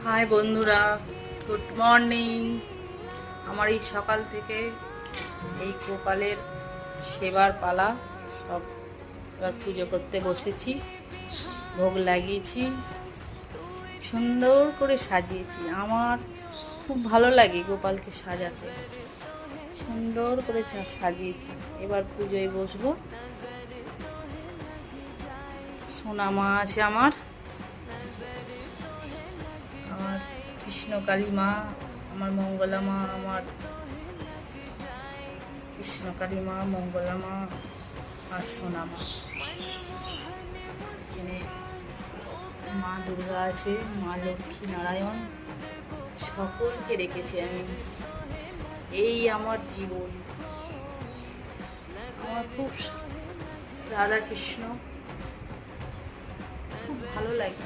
High বন্ধুরা, good morning. আমার এই সকাল থেকে এই গোপালের সেবার পালা। সব এবার পুজো করতে বসেছি, ভোগ লাগিয়েছি, সুন্দর করে সাজিয়েছি। আমার খুব ভালো লাগে গোপালকে সাজাতে, সুন্দর করে সাজিয়েছি। এবার পুজোয় বসবো। সোনা মা আছে আমার, আমার কৃষ্ণকালী মা, আমার মঙ্গলা মা, আমার কৃষ্ণকালী মা, মঙ্গলা মা আর সোনা মা। এখানে মা দুর্গা আছে, মা লক্ষ্মী নারায়ণ, সকলকে রেখেছি আমি। এই আমার জীবন। আমার খুব রাধা কৃষ্ণ খুব ভালো লাগে।